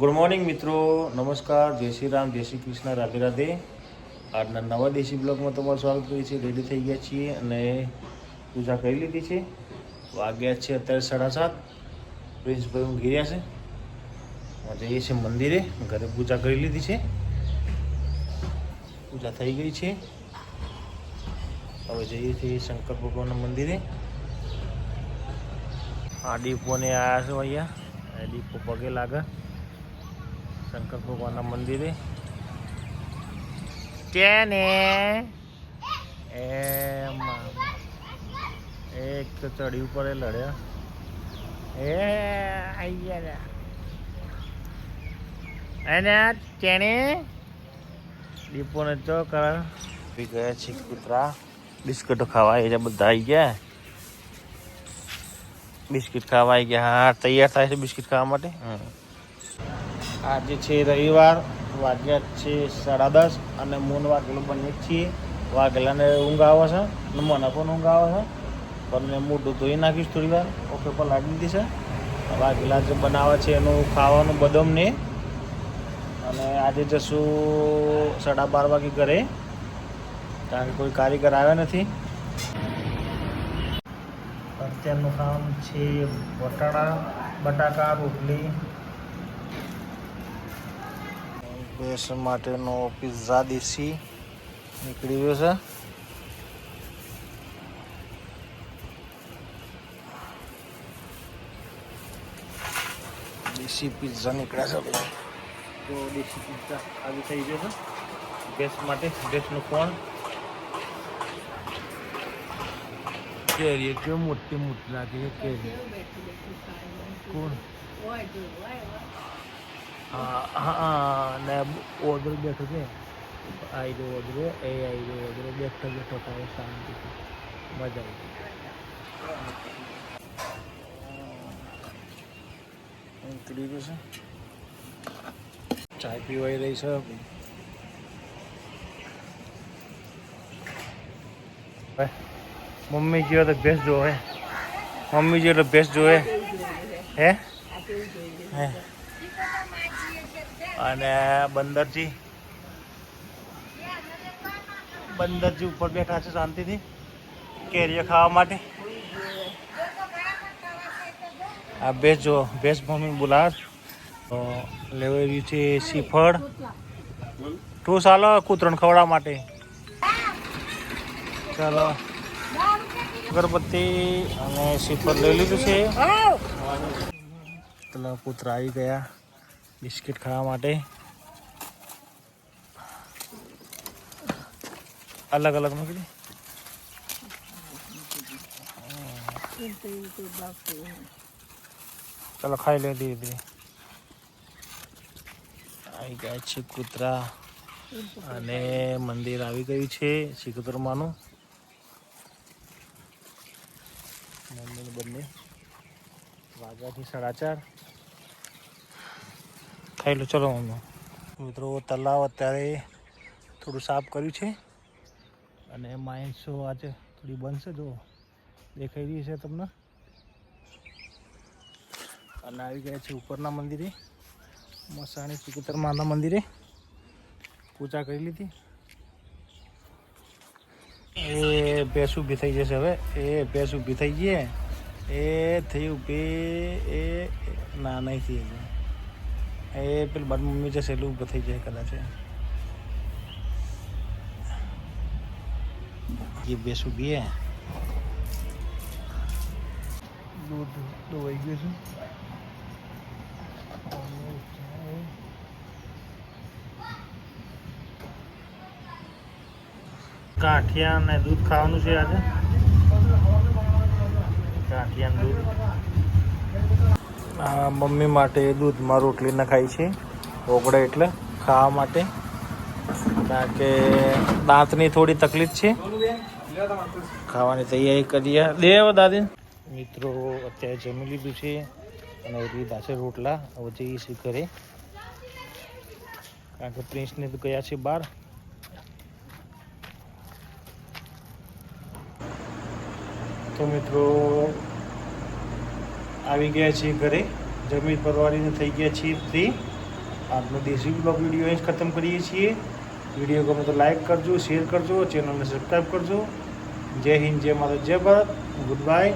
Good morning મિત્રો, નમસ્કાર, જય શ્રી રામ, જય શ્રી કૃષ્ણ, રાધે રાધે. આજના નવા દેશી બ્લોગમાં તમારું સ્વાગત કરીએ છીએ. રેડી થઈ ગયા છીએ અને પૂજા કરી લીધી છે. વાગ્યા છે અત્યારે 7:30. પ્રિન્સભાઈ હું ઘેર્યા છે. જઈએ છીએ મંદિરે, ઘરે પૂજા કરી લીધી છે. પૂજા થઈ ગઈ છે. હવે જઈએ છીએ શંકર ભગવાનના મંદિરે. આ ડીપોને આવ્યા છો અહીંયા. ડીપો પગે લાગે શંકર ભગવાનના મંદિરે. તેને એક તો ચડી ઉપર લડ્યા. આઈ ગયા અને તેને ડીપોને તો પી ગયા છે કૂતરા. બિસ્કીટો ખાવા એ બધા આવી ગયા. બિસ્કિટ ખાવા આવી ગયા. હા, તૈયાર થાય છે બિસ્કિટ ખાવા માટે. આજે છે રવિવાર, વાગ્યા છે 10:30 અને મૂન વાગેલું બંને છીએ. વાગેલાને ઊંઘ આવે છે અને મને પણ ઊંઘ આવે છે, પણ મેં મોઢું ધોઈ નાખીશ થોડી વાર. ઓકે પર લાગી દીધી છે. વાગેલા જે બનાવે છે એનું ખાવાનું બદામ ને. અને આજે જશું 12:30 વાગે ઘરે, કારણ કે કોઈ કારીગર આવ્યા નથી. અત્યારનું કામ છે બટાકા રોટલી. બેસ માટેનો પિઝા દેશી નીકળી ગયો છે. દેશી પિઝા નીકળ્યા છે. તો દેશી પિઝા આવી થઈ ગયો છે. ગેસ માટે ગેસનું કોણ કેરી કેવું મોટી મોટી લાગે છે કેરી. કોણ? હા, ને ઓદરો બેઠો છે. આઈ રહ્યો ઓદરો, એ આવી રહ્યો ઓદરો. બેઠો બેઠો ખાય શાંતિથી, મજા આવી નીકળી ગયું છે. ચાય પીવાઈ રહી છે. મમ્મી જેવો તો ભેંસ જોવે. મમ્મી જેવો તો ભેંસ જોવે. હે હે અને બંદરજી ઉપર બેઠા છે શાંતિથી કેરીઓ ખાવા માટે. આ ભેંસ જો, ભેંસ મમ્મી બોલાવે લેવાયું છે શ્રીફળ. તું ચાલો કૂતરણ ખવડાવવા માટે. ચાલો અગરબત્તી અને શ્રીફળ લઈ લીધું છે. પેલા કૂતરા આવી ગયા બિસ્કિટ ખાવા માટે. અલગ અલગ મૂકી. ચાલો ખાઈ લે ધીરે ધીરે. આવી ગયા છે કૂતરા અને મંદિર આવી ગયું છે સિકોતરમાનું. મંદિર બંને વાગ્યાથી 4:30. ખાઈ લો. ચલો મિત્રો, તલાવ અત્યારે થોડું સાફ કર્યું છે અને માઇન્ડ શો આજે થોડી બનશે. જો દેખાઈ રહી છે તમને. અને આવી ગયા છે ઉપરના મંદિરે, મસાણી સિકોતરમાના મંદિરે. પૂજા કરી લીધી. એ ભેંસ ઊભી થઈ જશે હવે. એ ભેંસ ઊભી થઈ ગઈ. એ થઈ ઊભી. એ ના નહીં થઈ હજી. એ પેલી બાદ મમ્મી જશે એટલે ઊભો થઈ જાય કદાચ. એ ભેંસ ઊભી હે. દૂધ દોવાઈ ગયું છે. ગાંઠિયા ને દૂધ ખાવાનું છે આજે. ગાંઠિયા દૂધ. મમ્મી માટે દૂધમાં રોટલી નખાય છે. ઓગળે એટલે ખાવા માટે, કારણ કે દાંતની થોડી તકલીફ છે. ખાવાની તૈયારી કરીએ. દેવ દાદી મિત્રો અત્યારે જમી લીધું છે અને લીધા છે રોટલા. હવે જઈએ છીએ ઘરે, કારણ કે પ્રિન્સને તો ગયા છે બહાર. તો મિત્રો આવી ગયા છીએ ઘરે. જમી પરવારીને થઈ ગયા છીએ ફ્રી. આજનો દેશી બ્લોગ વિડીયો અહીં જ ખતમ કરીએ છીએ. વિડીયો ગમે તો લાઈક કરજો, શેર કરજો, ચેનલને સબસ્ક્રાઈબ કરજો. જય હિન્દ, જય માતા, જય ભારત. Good bye.